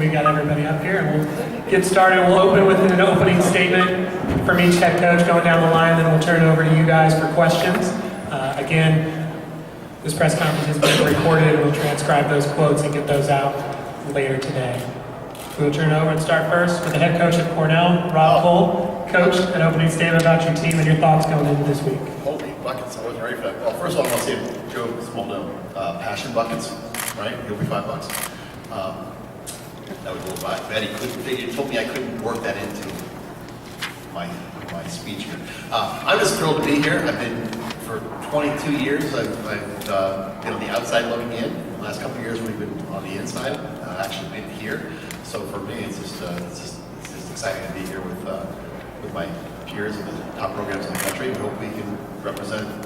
we got everybody up here, and we'll get started. We'll open with an opening statement from each head coach going down the line, then we'll turn it over to you guys for questions. Again, this press conference has been recorded, and we'll transcribe those quotes and get those out later today. We'll turn it over and start first with the head coach at Cornell, Rob Koll. Coach, an opening statement about your team and your thoughts going into this week. Holy buckets, I wasn't ready for that. Well, first of all, I want to say Joe Smolno, passion buckets, right? He'll be $5. That was a little bad. He told me I couldn't work that into my speech here. I'm just thrilled to be here. I've been for 22 years. I've been on the outside looking in. The last couple of years we've been on the inside, actually been here. So for me, it's just exciting to be here with my peers in the top programs in the country. We hope we can represent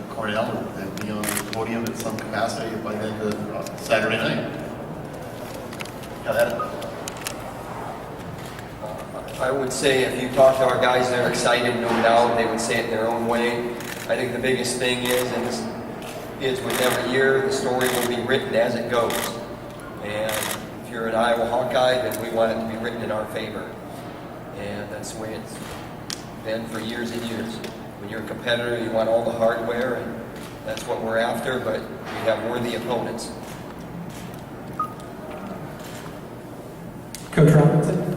Cornell and be on the podium in some capacity by the end of Saturday night. I would say if you talk to our guys, they're excited, no doubt. They would say it their own way. I think the biggest thing is with every year, the story will be written as it goes. And if you're an Iowa Hawkeye, then we want it to be written in our favor. And that's the way it's been for years and years. When you're a competitor, you want all the hardware, and that's what we're after, but we have worthy opponents. Coach Robinson.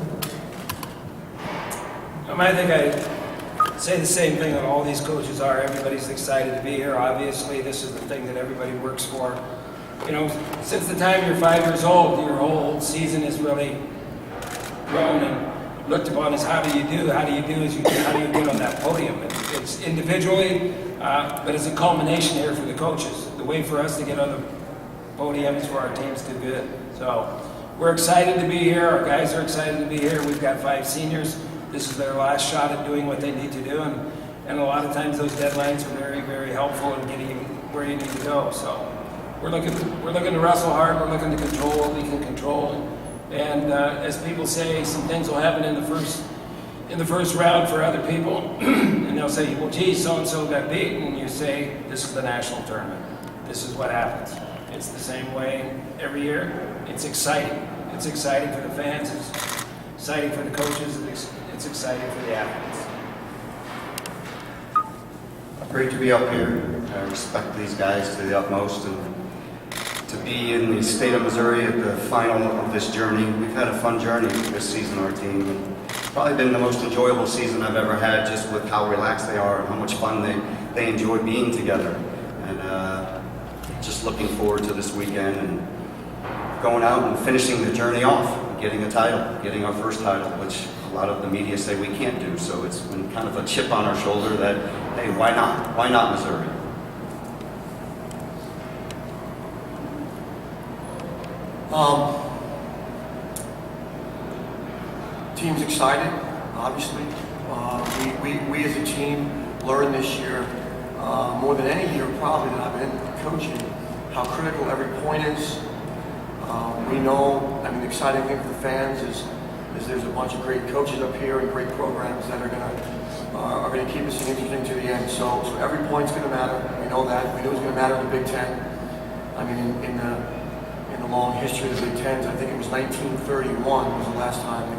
I think I say the same thing that all these coaches are. Everybody's excited to be here. Obviously, this is the thing that everybody works for. You know, since the time you're 5 years old, your whole season is really grown and looked upon as how do you do? How do you do? How do you get on that podium? It's individually, but it's a culmination here for the coaches. The way for us to get on the podium is for our teams to do good. So we're excited to be here. Our guys are excited to be here. We've got 5 seniors. This is their last shot at doing what they need to do, and a lot of times those deadlines are very, very helpful in getting you where you need to go. So we're looking to wrestle hard. We're looking to control what we can control, and as people say, some things will happen in the first round for other people, and they'll say, well, geez, so and so got beat, and you say, this is the national tournament. This is what happens. It's the same way every year. It's exciting. It's exciting for the fans. It's exciting for the coaches. It's exciting for the athletes. Great to be up here. I respect these guys to the utmost, and to be in the state of Missouri at the final of this journey. We've had a fun journey this season, our team, and probably been the most enjoyable season I've ever had, just with how relaxed they are and how much fun they enjoy being together. And just looking forward to this weekend and going out and finishing the journey off, getting a title, getting our first title, which a lot of the media say we can't do. So it's been kind of a chip on our shoulder that, hey, why not? Why not Missouri? Team's excited, obviously. We as a team learned this year, more than any year probably that I've been coaching, how critical every point is. We know, I mean, the exciting thing for the fans is there's a bunch of great coaches up here and great programs that are gonna keep this interesting to the end. So every point's gonna matter. We know that. We knew it was gonna matter in the Big Ten. I mean, in the long history of the Big Tens, I think it was 1931 was the last time they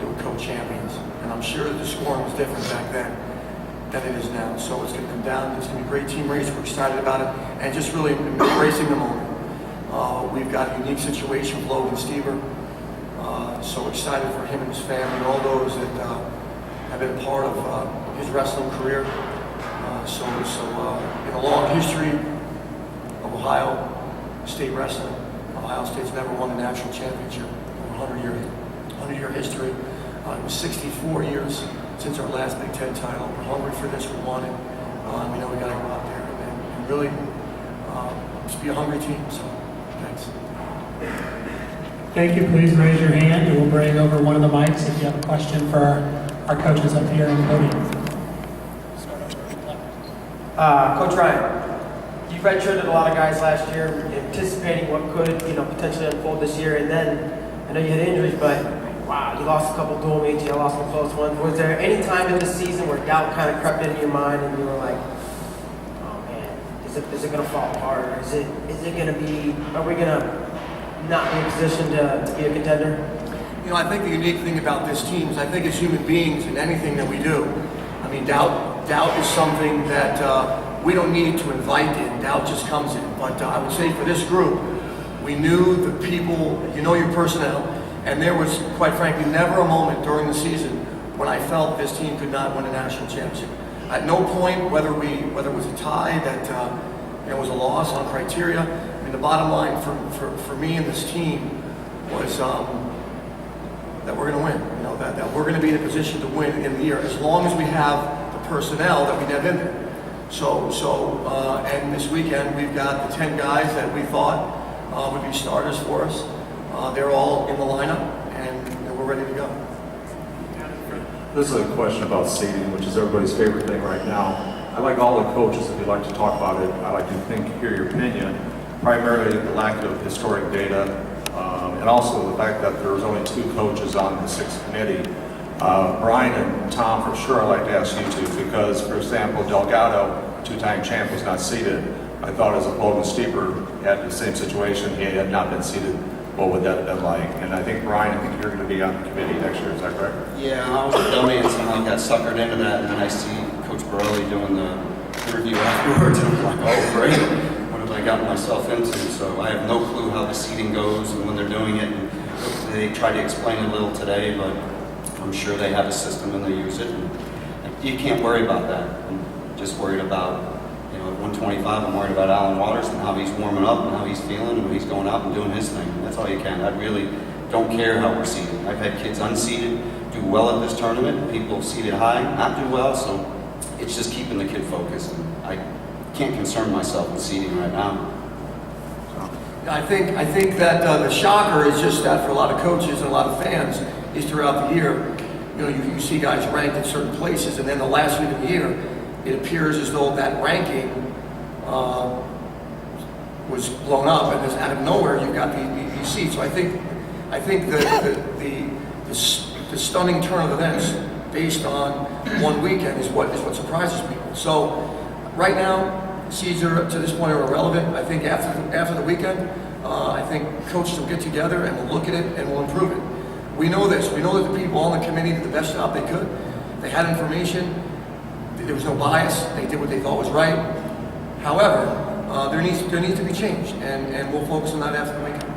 were co-champions. And I'm sure that the scoring was different back then than it is now. So it's gonna come down. It's gonna be a great team race. We're excited about it, and just really embracing the moment. We've got a unique situation with Logan Stever. So excited for him and his family and all those that have been a part of his wrestling career. So in a long history of Ohio State wrestling, Ohio State's never won a national championship in a 100-year history. It was 64 years since our last Big Ten title. We're hungry for this. We want it. We know we got to go out there and really just be a hungry team. So thanks. Thank you. Please raise your hand, and we'll bring over one of the mics if you have a question for our coaches up here on the podium. Coach Ryan, you redshirted a lot of guys last year, anticipating what could, potentially unfold this year, and then I know you had injuries, but wow, you lost a couple dual meets, you lost some close ones. Was there any time in this season where doubt kind of crept into your mind, and you were like, "Oh man, is it going to fall apart? Or is it going to be? Are we going to not be in a position to be a contender? You know, I think the unique thing about this team is I think as human beings in anything that we do, I mean, doubt is something that we don't need to invite in. Doubt just comes in. But I would say for this group, we knew the people, you know your personnel, and there was, quite frankly, never a moment during the season when I felt this team could not win a national championship. At no point, whether it was a tie that it was a loss on criteria. I mean, the bottom line for me and this team was that we're going to win. You know, that we're going to be in a position to win in the year as long as we have the personnel that we have in there. And this weekend we've got the 10 guys that we thought would be starters for us. They're all in the lineup, and we're ready to go. This is a question about seeding, which is everybody's favorite thing right now. I'd like all the coaches, if you'd like to talk about it, I'd like to hear your opinion, primarily the lack of historic data, and also the fact that there was only 2 coaches on the 6th committee. Brian and Tom, for sure, I'd like to ask you two, because, for example, Delgado, 2-time champ, was not seeded. I thought as a Logan Steeper had the same situation. He had not been seeded. What would that have been like? And I think, Brian, I think you're going to be on the committee next year. Is that correct? Yeah, I was a dummy and somehow got suckered into that, and then I see Coach Borelli doing the review afterwards, and I'm like, oh, great. What have I gotten myself into? So I have no clue how the seating goes and when they're doing it. And they tried to explain it a little today, but I'm sure they have a system and they use it. And you can't worry about that. I'm just worried about, at 125, I'm worried about Alan Waters and how he's warming up and how he's feeling and when he's going out and doing his thing. That's all you can. I really don't care how we're seated. I've had kids unseated do well at this tournament, people seated high not do well, so it's just keeping the kid focused. And I can't concern myself with seating right now. I think that the shocker is just that for a lot of coaches and a lot of fans is throughout the year, you see guys ranked in certain places, and then the last week of the year, it appears as though that ranking was blown up, and out of nowhere you've got these seats. So I think the stunning turn of events based on one weekend is what surprises people. So right now, seeds are to this point are irrelevant. I think after the weekend, I think coaches will get together and we'll look at it and we'll improve it. We know this. We know that the people on the committee did the best job they could. They had information. There was no bias. They did what they thought was right. However, there needs to be change, and we'll focus on that after the weekend.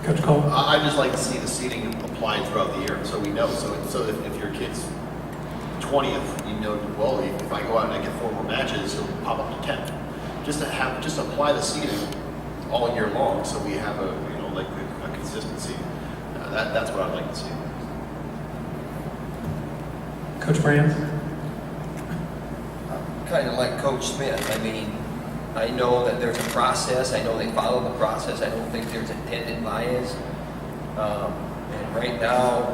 Coach Koll? I'd just like to see the seating applied throughout the year, so we know. So if your kid's 20th, well, if I go out and I get 4 more matches, it'll pop up to 10th. Just apply the seating all year long, so we have a consistency. That's what I'd like to see. Coach Brand? Kind of like Coach Smith. I mean, I know that there's a process. I know they follow the process. I don't think there's intended bias. And right now,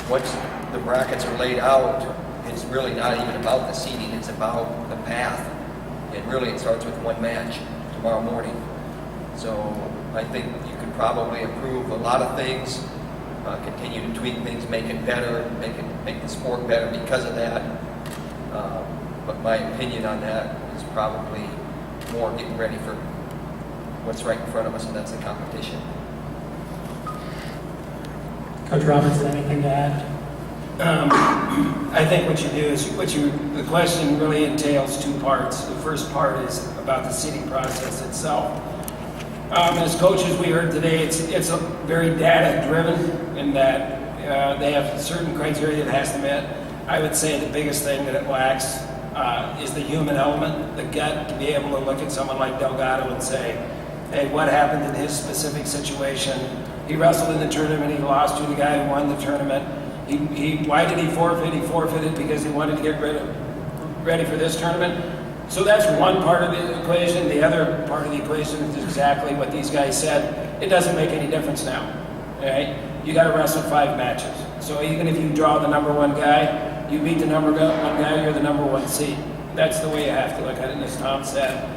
once the brackets are laid out, it's really not even about the seeding. It's about the path. And really, it starts with one match tomorrow morning. So I think you could probably improve a lot of things, continue to tweak things, make it better, make the sport better because of that. But my opinion on that is probably more getting ready for what's right in front of us, and that's the competition. Coach Robinson, anything to add? I think what you do is the question really entails 2 parts. The first part is about the seating process itself. As coaches, we heard today, it's a very data-driven in that they have certain criteria that has to meet. I would say the biggest thing that it lacks is the human element, the gut, to be able to look at someone like Delgado and say, hey, what happened in his specific situation? He wrestled in the tournament, he lost to the guy who won the tournament. Why did he forfeit? He forfeited because he wanted to get ready for this tournament. So that's one part of the equation. The other part of the equation is exactly what these guys said. It doesn't make any difference now. Okay? You got to wrestle 5 matches. So even if you draw the number 1 guy, you beat the number 1 guy, you're the number 1 seed. That's the way you have to look at it. And as Tom said,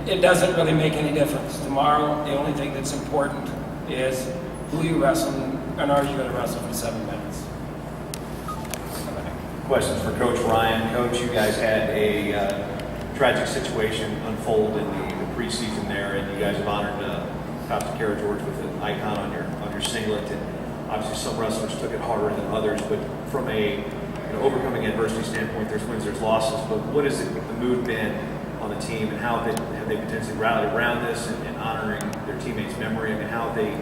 it doesn't really make any difference. Tomorrow, the only thing that's important is who you wrestle and are you going to wrestle for 7 minutes. Questions for Coach Ryan. Coach, you guys had a tragic situation unfold in the preseason there, and you guys have honored Pastor Kara George with an icon on your singlet. And obviously, some wrestlers took it harder than others, but from a overcoming adversity standpoint, there's wins, there's losses. But what has the mood been on the team, and how have they potentially rallied around this and honoring their teammates' memory? I mean, how have they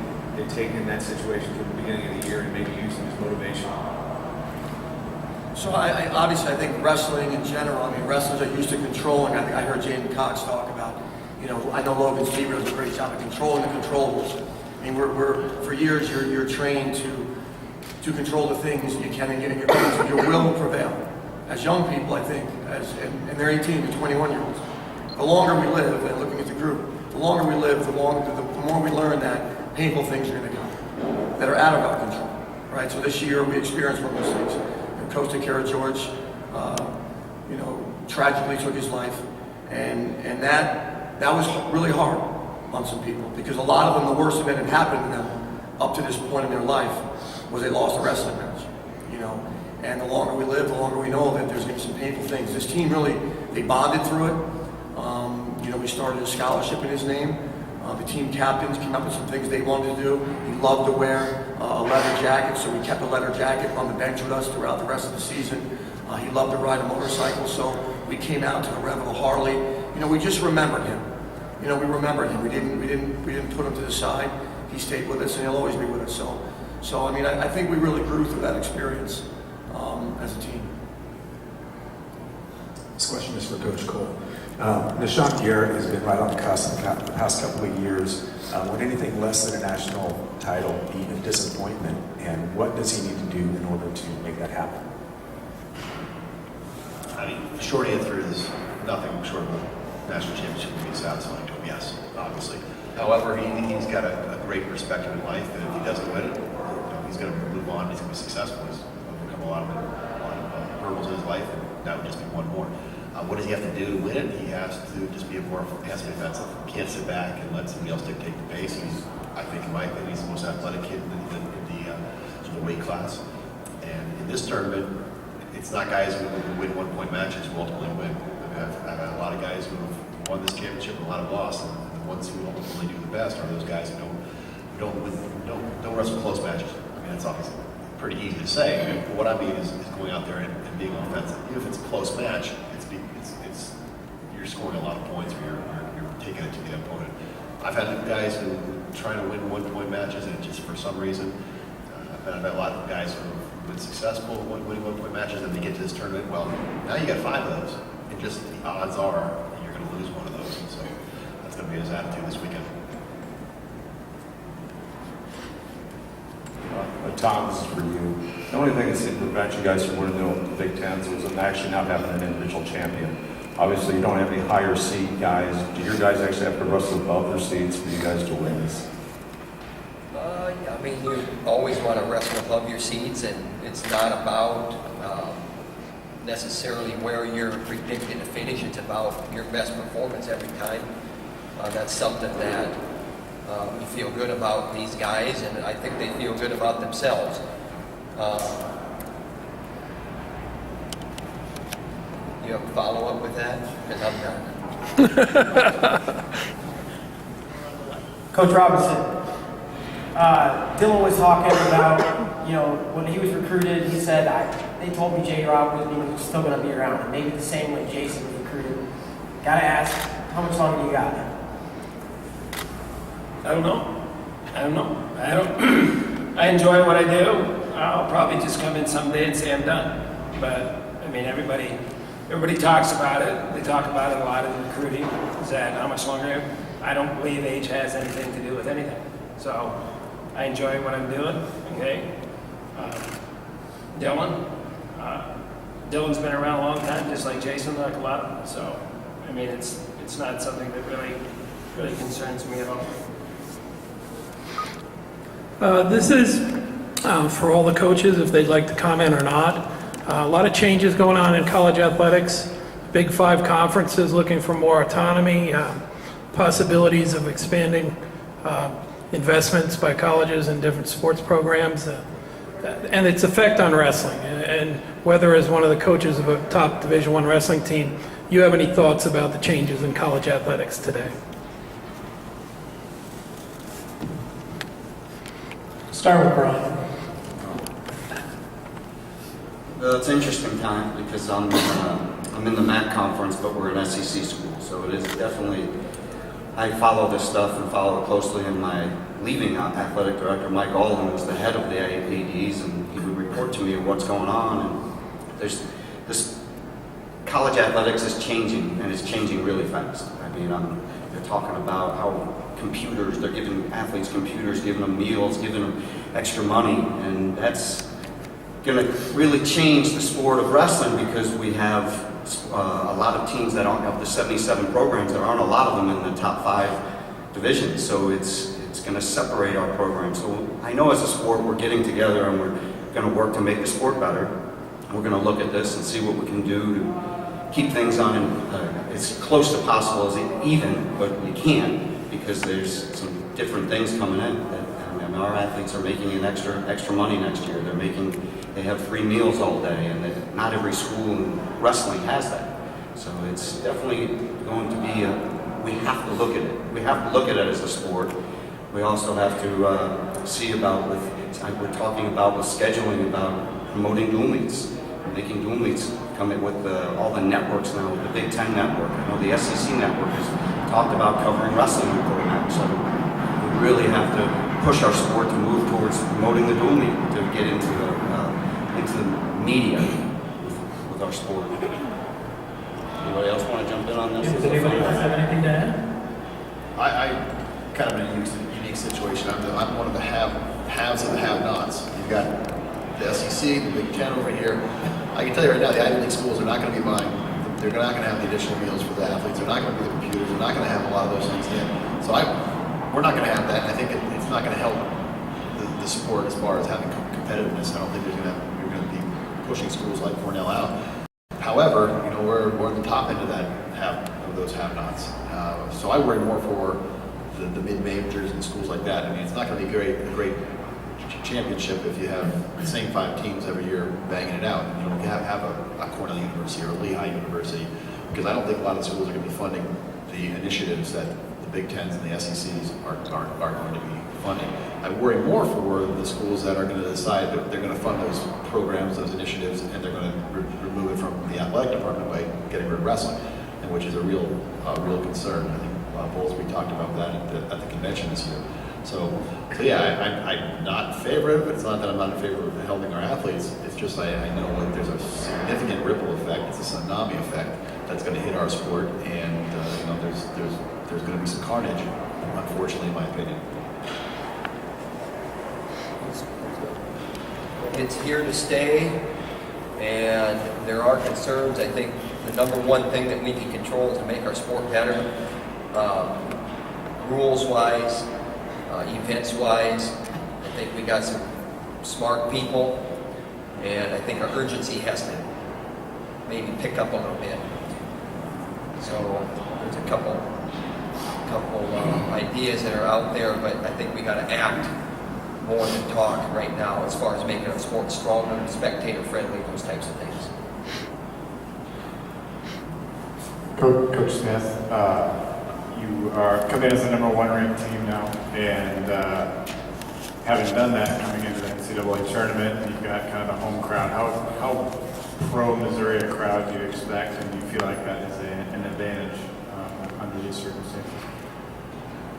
taken that situation from the beginning of the year and maybe used it as motivation? So I think wrestling in general, I mean, wrestlers are used to controlling. I heard Jaden Cox talk about, I know Logan Seaver does a great job of controlling the controllables. I mean, for years you're trained to control the things you can, and your will will prevail. As young people, I think, and they're 18 to 21-year-olds, the longer we live, and looking at the group, the longer we live, the more we learn that painful things are going to go, that are out of our control, right? So this year we experienced one of those things. And Coach Kara George, tragically took his life, and that was really hard on some people, because a lot of them, the worst event had happened to them up to this point in their life was they lost a wrestling match, And the longer we live, the longer we know that there's going to be some painful things. This team really, they bonded through it. We started a scholarship in his name. The team captains came up with some things they wanted to do. He loved to wear a leather jacket, so we kept a leather jacket on the bench with us throughout the rest of the season. He loved to ride a motorcycle, so we came out to the rev of a Harley. We just remembered him. We remembered him. We didn't put him to the side. He stayed with us, and he'll always be with us. So I mean, I think we really grew through that experience as a team. This question is for Coach Koll. Nishan Garrett has been right on the cusp the past couple of years. Would anything less than a national title be a disappointment? And what does he need to do in order to make that happen? I mean, the short answer is nothing short of a national championship would be satisfying to him, yes, obviously. However, he's got a great perspective in life, and if he doesn't win it, he's going to move on, he's going to be successful. He's overcome a lot of hurdles in his life, and that would just be one more. What does he have to do to win it? He has to just be has to be offensive. He can't sit back and let somebody else dictate the pace. I think, in my opinion, he's the most athletic kid in the weight class. And in this tournament, it's not guys who win one-point matches who ultimately win. I've had a lot of guys who have won this championship and a lot of lost, and the ones who ultimately do the best are those guys who don't wrestle close matches. I mean, that's obviously pretty easy to say, but what I mean is going out there and being offensive. Even if it's a close match, you're scoring a lot of points, or you're taking it to the opponent. I've had guys who try to win one-point matches, and just for some reason, I've had a lot of guys who have been successful winning one-point matches, and they get to this tournament. Well, now you got 5 of those, and just the odds are you're going to lose one of those, and so that's going to be his attitude this weekend. Tom, this is for you. The only thing that seemed to prevent you guys from winning the Big Tens was actually not having an individual champion. Obviously, you don't have any higher seed guys. Do your guys actually have to wrestle above their seeds for you guys to win this? Yeah, I mean, you always want to wrestle above your seeds, and it's not about necessarily where you're predicted to finish. It's about your best performance every time. That's something that we feel good about these guys, and I think they feel good about themselves. You have a follow-up with that? Because I'm done. Coach Robinson, Dylan was talking about, when he was recruited, he said, they told me J. Rob was still going to be around, and maybe the same way Jason was recruited. Gotta ask, how much longer you got? I don't know. I enjoy what I do. I'll probably just come in someday and say I'm done. But I mean, everybody talks about it. They talk about it a lot in recruiting. Is that how much longer? I don't believe age has anything to do with anything. So I enjoy what I'm doing. Okay. Dylan's been around a long time, just like Jason, like a lot of them. So I mean, it's not something that really concerns me at all. This is for all the coaches, if they'd like to comment or not. A lot of changes going on in college athletics. Big 5 conferences looking for more autonomy, possibilities of expanding investments by colleges in different sports programs, and its effect on wrestling. And whether as one of the coaches of a top Division I wrestling team, you have any thoughts about the changes in college athletics today? Start with Brian. Well, it's an interesting time because I'm in the MAC conference, but we're an SEC school, so it is definitely. I follow this stuff and follow it closely. And my leaving athletic director, Mike Alden, was the head of the ADs, and he would report to me what's going on. And there's this college athletics is changing, and it's changing really fast. I mean, they're talking about how computers, they're giving athletes computers, giving them meals, giving them extra money, and that's going to really change the sport of wrestling because we have a lot of teams that aren't of the 77 programs. There aren't a lot of them in the top 5 divisions, so it's going to separate our program. So I know as a sport we're getting together and we're going to work to make the sport better. We're going to look at this and see what we can do to keep things on as close to possible as even, but you can't because there's some different things coming in. And our athletes are making an extra money next year. They have free meals all day, and not every school in wrestling has that. So it's definitely going to be we have to look at it. We have to look at it as a sport. We also have to see about we're talking about with scheduling about promoting dual meets, making dual meets come in with all the networks now, with the Big Ten network. I know the SEC network has talked about covering wrestling with programs. So we really have to push our sport to move towards promoting the dual meet to get into the media with our sport. Anybody else want to jump in on this? Does anybody else have anything to add? I kind of in a unique situation. I'm one of the haves of the have-nots. You've got the SEC, the Big Ten over here. I can tell you right now, the Ivy League schools are not going to be buying. They're not going to have the additional meals for the athletes. They're not going to be the computers. They're not going to have a lot of those things in. So we're not going to have that. I think it's not going to help the sport as far as having competitiveness. I don't think you're going to be pushing schools like Cornell out. However, we're at the top end of those have-nots. So I worry more for the mid-majors and schools like that. I mean, it's not going to be a great championship if you have the same 5 teams every year banging it out. You don't have a Cornell University or a Lehigh University, because I don't think a lot of schools are going to be funding the initiatives that the Big Tens and the SECs are going to be funding. I worry more for the schools that are going to decide that they're going to fund those programs, those initiatives, and they're going to remove it from the athletic department by getting rid of wrestling, and which is a real concern. I think Bowles, we talked about that at the convention this year. So yeah, I'm not in favor of it, but it's not that I'm not in favor of helping our athletes. It's just I know that there's a significant ripple effect. It's a tsunami effect that's going to hit our sport, and there's going to be some carnage, unfortunately, in my opinion. It's here to stay, and there are concerns. I think the number one thing that we can control is to make our sport better, rules-wise, events-wise. I think we got some smart people, and I think our urgency has to maybe pick up a little bit. So there's a couple ideas that are out there, but I think we got to act more than talk right now as far as making our sport stronger, spectator-friendly, those types of things. Coach Smith, you are coming as the #1 ranked team now, and having done that, coming into the NCAA tournament, you've got kind of the home crowd. How pro-Missouri a crowd do you expect, and do you feel like that is an advantage under these circumstances?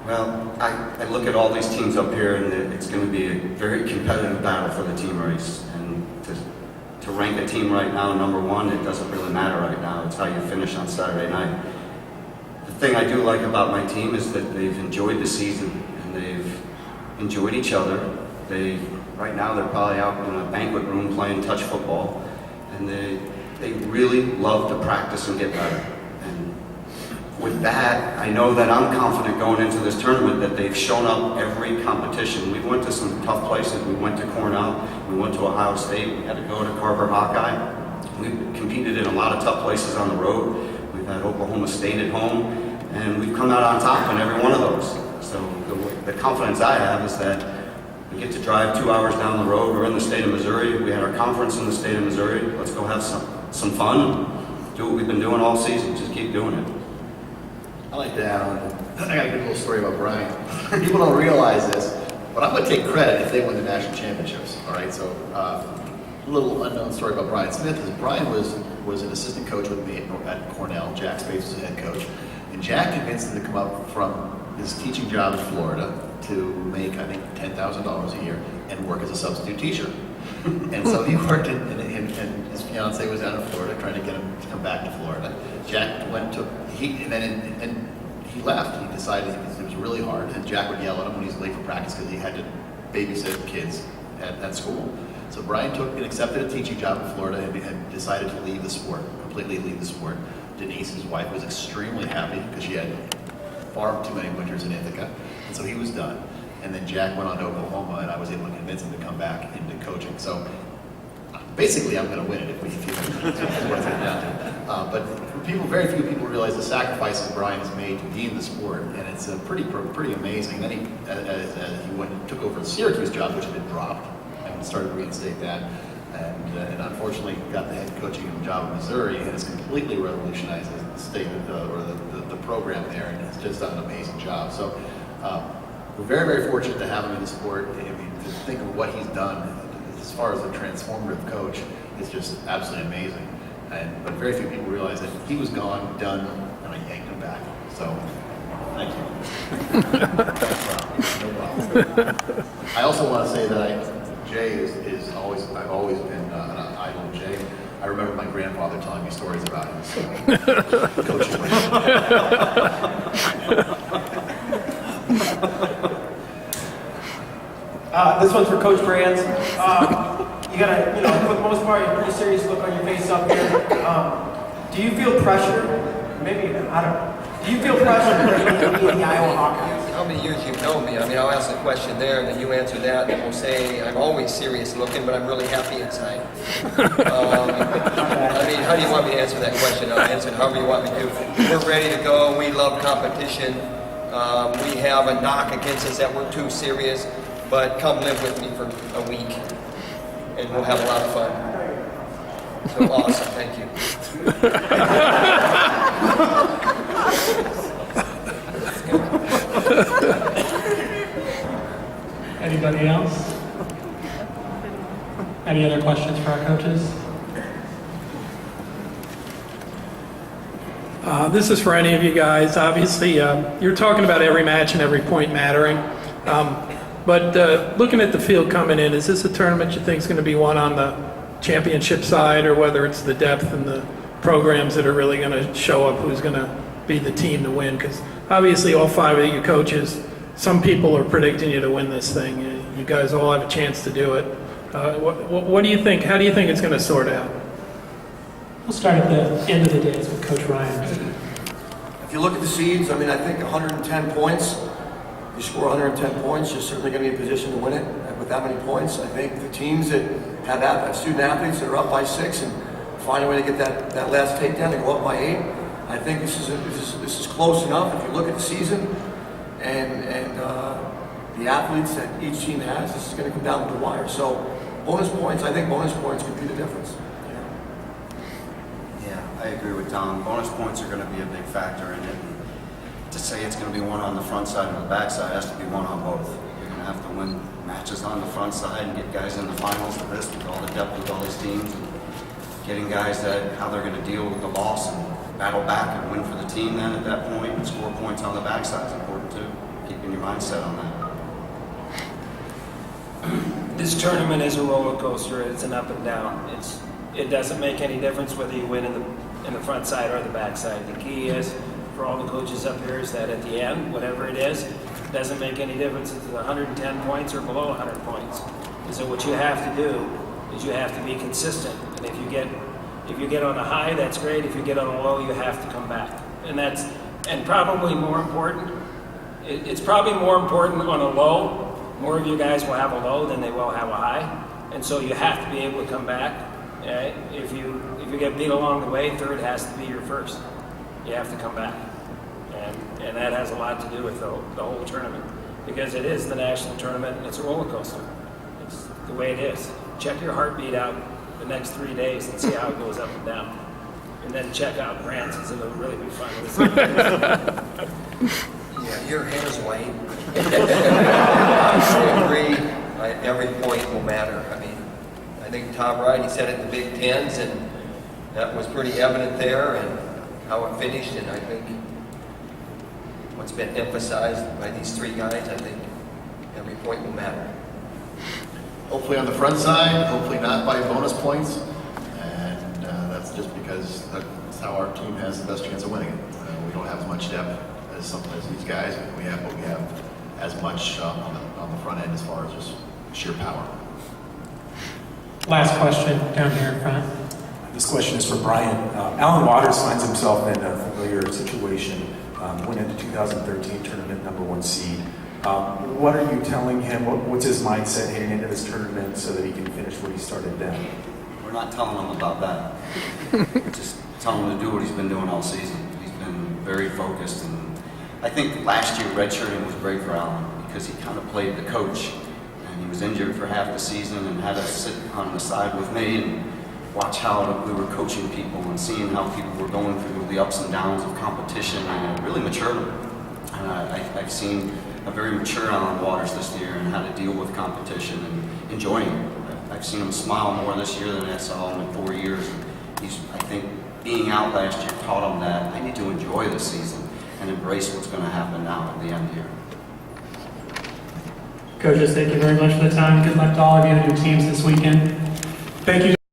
Well, I look at all these teams up here, and it's going to be a very competitive battle for the team race. And to rank a team right now #1, it doesn't really matter right now. It's how you finish on Saturday night. The thing I do like about my team is that they've enjoyed the season, and they've enjoyed each other. Right now they're probably out in a banquet room playing touch football, and they really love to practice and get better. And with that, I know that I'm confident going into this tournament that they've shown up every competition. We went to some tough places. We went to Cornell. We went to Ohio State. We had to go to Carver Hawkeye. We've competed in a lot of tough places on the road. We've had Oklahoma State at home, and we've come out on top in every one of those. So the confidence I have is that we get to drive 2 hours down the road. We're in the state of Missouri. We had our conference in the state of Missouri. Let's go have some fun. Do what we've been doing all season. Just keep doing it. I like to add on. I got a good little story about Brian. People don't realize this, But I'm going to take credit if they win the national championships. All right. So a little unknown story about Brian Smith is Brian was an assistant coach with me at Cornell. Jack Space was the head coach, and Jack convinced him to come up from his teaching job in Florida to make, I think, $10,000 a year and work as a substitute teacher. And so he worked, and his fiance was down in Florida trying to get him to come back to Florida. Jack and he left. He decided it was really hard, and Jack would yell at him when he was late for practice because he had to babysit kids at school. So Brian took and accepted a teaching job in Florida and had decided to leave the sport, completely leave the sport. Denise, his wife, was extremely happy because she had far too many winters in Ithaca, and so he was done. And then Jack went on to Oklahoma, and I was able to convince him to come back into coaching. So basically, I'm going to win it if that's what it's going down to. But very few people realize the sacrifices Brian has made to be in the sport, and it's pretty amazing. Then he went and took over the Syracuse job, which had been dropped, and started to reinstate that. And unfortunately got the head coaching job in Missouri, and has completely revolutionized the state or the program there, and has just done an amazing job. So we're very, very fortunate to have him in the sport. I mean, to think of what he's done as far as a transformative coach is just absolutely amazing. But very few people realize that he was gone, done, and I yanked him back. So thank you. No problem. I also want to say that Jay is always, I've always been an idol of Jay. I remember my grandfather telling me stories about him. So, coaching. This one's for Coach Brands. You got for the most part, a pretty serious look on your face up here. Do you feel pressure? Maybe, I don't know. Do you feel pressure to be in the Iowa Hawkeyes? How many years you've known me? I mean, I'll ask the question there, and then you answer that, and we'll say, I'm always serious looking, but I'm really happy inside. I mean, how do you want me to answer that question? I'll answer it however you want me to. We're ready to go. We love competition. We have a knock against us that we're too serious, but come live with me for a week, and we'll have a lot of fun. So awesome. Thank you. Anybody else? Any other questions for our coaches? This is for any of you guys. Obviously, you're talking about every match and every point mattering. But looking at the field coming in, is this a tournament you think is going to be won on the championship side, or whether it's the depth and the programs that are really going to show up who's going to be the team to win? Because obviously all five of you coaches, some people are predicting you to win this thing. You guys all have a chance to do it. What do you think? How do you think it's going to sort out? We'll start at the end of the days with Coach Ryan. If you look at the seeds, I mean, I think 110 points, you score 110 points, you're certainly going to be in position to win it with that many points. I think the teams that have student athletes that are up by 6 and find a way to get that last takedown and go up by 8, I think this is close enough. If you look at the season and the athletes that each team has, this is going to come down to the wire. So bonus points, I think bonus points could be the difference. Yeah, I agree with Tom. Bonus points are going to be a big factor in it. And to say it's going to be one on the front side or the back side, it has to be one on both. You're going to have to win matches on the front side and get guys in the finals of this with all the depth of all these teams. And getting guys that how they're going to deal with the loss and battle back and win for the team then at that point and score points on the backside is important too. Keeping your mindset on that. This tournament is a roller coaster. It's an up and down. It doesn't make any difference whether you win in the front side or the back side. The key is for all the coaches up here is that at the end, whatever it is, it doesn't make any difference if it's 110 points or below 100 points. And so what you have to do is you have to be consistent. And if you get on a high, that's great. If you get on a low, you have to come back. And probably more important, it's probably more important on a low. More of you guys will have a low than they will have a high. And so you have to be able to come back. If you get beat along the way, third has to be your first. You have to come back. And that has a lot to do with the whole tournament. Because it is the national tournament and it's a roller coaster. It's the way it is. Check your heartbeat out the next 3 days and see how it goes up and down. And then check out Grant's, it'll really be fun. Yeah, your hair's white. I agree. Every point will matter. I mean, I think Tom Wright, he said it in the Big Tens, and that was pretty evident there, and how it finished. And I think what's been emphasized by these three guys, I think every point will matter. Hopefully on the front side, hopefully not by bonus points. And that's just because that's how our team has the best chance of winning it. We don't have as much depth as these guys, but we have as much on the front end as far as just sheer power. Last question down here in front. This question is for Brian. Alan Waters finds himself in a familiar situation. Went into 2013 tournament #1 seed. What are you telling him? What's his mindset heading into this tournament so that he can finish what he started then? We're not telling him about that. Just telling him to do what he's been doing all season. He's been very focused, and I think last year redshirting was great for Alan because he kind of played the coach, and he was injured for half the season and had us sit on the side with me and watch how we were coaching people and seeing how people were going through the ups and downs of competition, and it really matured them. And I've seen a very mature Alan Waters this year and how to deal with competition and enjoying it. I've seen him smile more this year than I saw him in 4 years. I think being out last year taught him that I need to enjoy this season and embrace what's going to happen now at the end here. Coaches, thank you very much for the time. Good luck to all of you and your teams this weekend. Thank you.